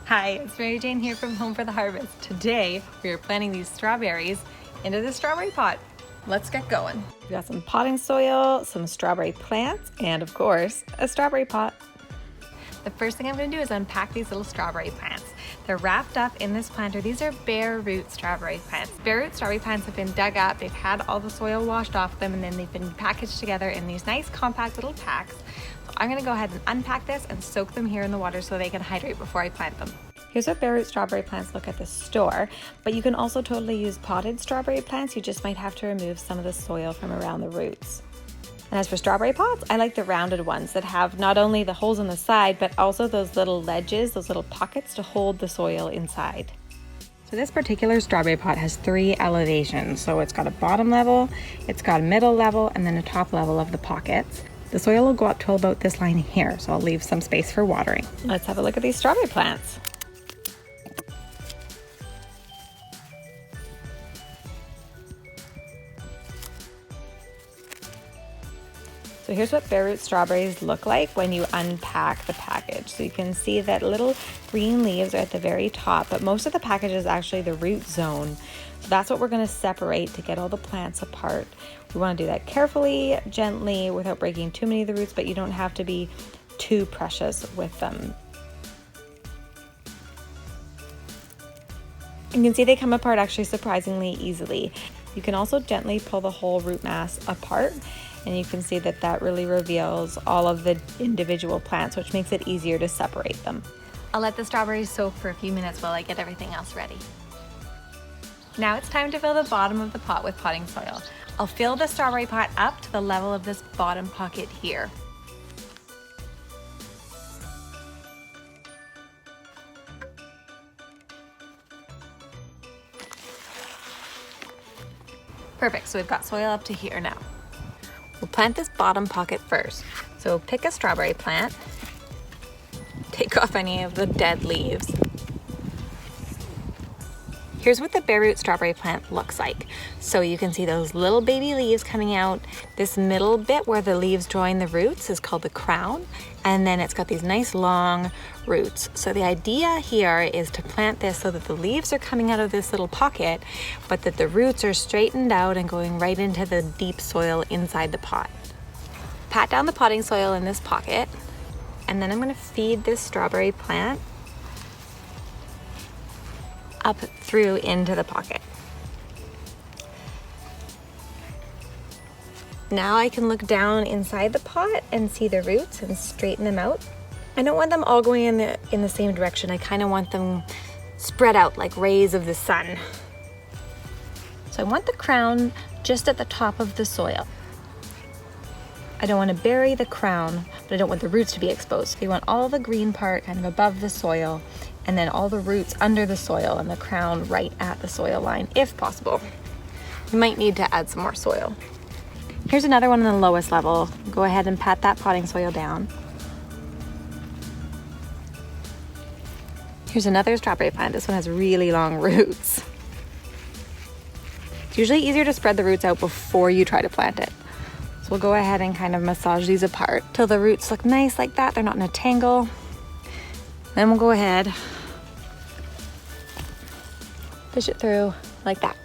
Hi, it's Mary Jane here from Home for the Harvest. Today, we are planting these strawberries into the strawberry pot. Let's get going. We've got some potting soil, some strawberry plants, and of course, a strawberry pot. The first thing I'm going to do is unpack these little strawberry plants. They're wrapped up in this planter. These are bare root strawberry plants. Bare root strawberry plants have been dug up, they've had all the soil washed off them, and then they've been packaged together in these nice compact little packs. So I'm going to go ahead and unpack this and soak them here in the water so they can hydrate before I plant them. Here's what bare root strawberry plants look at the store, but you can also totally use potted strawberry plants. You just might have to remove some of the soil from around the roots. And as for strawberry pots, I like the rounded ones that have not only the holes on the side, but also those little ledges, those little pockets to hold the soil inside. So this particular strawberry pot has 3 elevations. So it's got a bottom level, it's got a middle level, and then a top level of the pockets. The soil will go up to about this line here, so I'll leave some space for watering. Let's have a look at these strawberry plants. So here's what bare root strawberries look like when you unpack the package. So you can see that little green leaves are at the very top, but most of the package is actually the root zone. So that's what we're going to separate to get all the plants apart. We want to do that carefully, gently, without breaking too many of the roots, but you don't have to be too precious with them. You can see they come apart actually surprisingly easily. You can also gently pull the whole root mass apart, and you can see that that really reveals all of the individual plants, which makes it easier to separate them. I'll let the strawberries soak for a few minutes while I get everything else ready. Now it's time to fill the bottom of the pot with potting soil. I'll fill the strawberry pot up to the level of this bottom pocket here. Perfect, so we've got soil up to here now. We'll plant this bottom pocket first. So pick a strawberry plant, take off any of the dead leaves. Here's what the bare root strawberry plant looks like. So you can see those little baby leaves coming out. This middle bit where the leaves join the roots is called the crown. And then it's got these nice long roots. So the idea here is to plant this so that the leaves are coming out of this little pocket, but that the roots are straightened out and going right into the deep soil inside the pot. Pat down the potting soil in this pocket, and then I'm going to feed this strawberry plant up through into the pocket. Now I can look down inside the pot and see the roots and straighten them out. I don't want them all going in the same direction. I kind of want them spread out like rays of the sun. So I want the crown just at the top of the soil. I don't want to bury the crown, but I don't want the roots to be exposed. So you want all the green part kind of above the soil, and then all the roots under the soil and the crown right at the soil line, if possible. You might need to add some more soil. Here's another one on the lowest level. Go ahead and pat that potting soil down. Here's another strawberry plant. This one has really long roots. It's usually easier to spread the roots out before you try to plant it. So we'll go ahead and kind of massage these apart till the roots look nice like that. They're not in a tangle. Then we'll go ahead, push it through like that.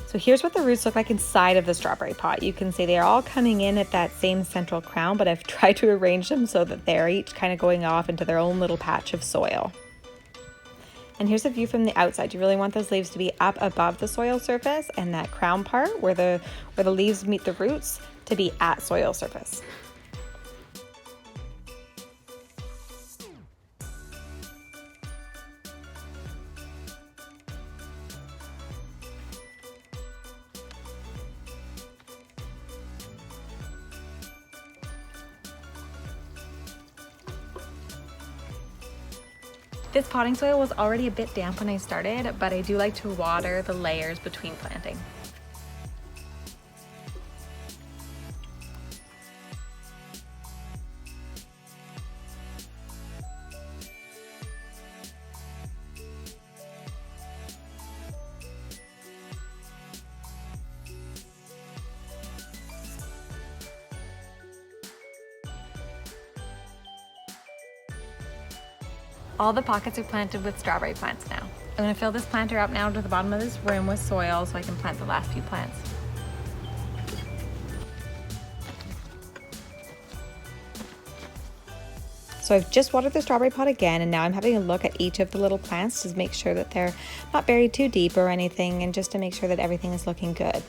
So here's what the roots look like inside of the strawberry pot. You can see they are all coming in at that same central crown, but I've tried to arrange them so that they're each kind of going off into their own little patch of soil. And here's a view from the outside. You really want those leaves to be up above the soil surface, and that crown part where the leaves meet the roots to be at soil surface. This potting soil was already a bit damp when I started, but I do like to water the layers between planting. All the pockets are planted with strawberry plants now. I'm gonna fill this planter up now to the bottom of this rim with soil so I can plant the last few plants. So I've just watered the strawberry pot again, and now I'm having a look at each of the little plants to make sure that they're not buried too deep or anything, and just to make sure that everything is looking good.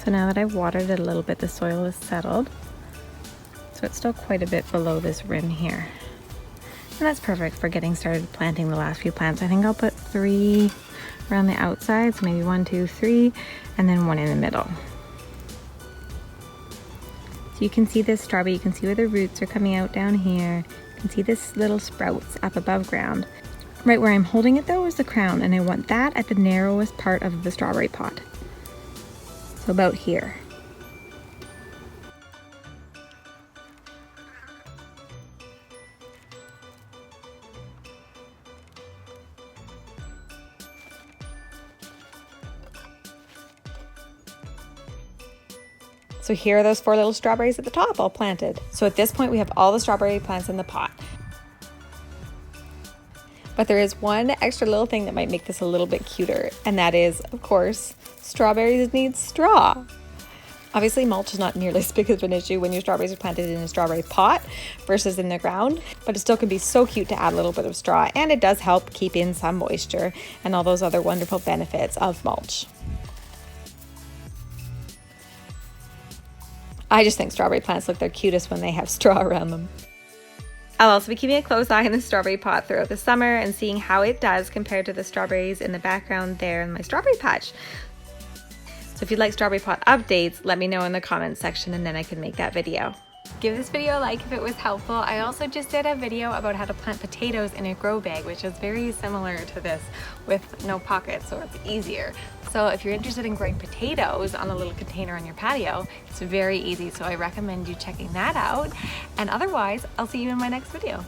So now that I've watered it a little bit, the soil is settled. So it's still quite a bit below this rim here. And that's perfect for getting started planting the last few plants. I think I'll put 3 around the outside, so maybe 1, 2, 3, and then 1 in the middle. So you can see this strawberry, you can see where the roots are coming out down here. You can see this little sprouts up above ground. Right where I'm holding it though is the crown, and I want that at the narrowest part of the strawberry pot. So about here. So here are those 4 little strawberries at the top all planted. So at this point we have all the strawberry plants in the pot. But there is one extra little thing that might make this a little bit cuter, and that is, of course, strawberries need straw. Obviously mulch is not nearly as big of an issue when your strawberries are planted in a strawberry pot versus in the ground, but it still can be so cute to add a little bit of straw, and it does help keep in some moisture and all those other wonderful benefits of mulch. I just think strawberry plants look their cutest when they have straw around them. I'll also be keeping a close eye on the strawberry pot throughout the summer and seeing how it does compared to the strawberries in the background there in my strawberry patch. So if you'd like strawberry pot updates, let me know in the comments section and then I can make that video. Give this video a like if it was helpful. I also just did a video about how to plant potatoes in a grow bag, which is very similar to this with no pockets, so it's easier. So if you're interested in growing potatoes on a little container on your patio, it's very easy. So I recommend you checking that out. And otherwise, I'll see you in my next video.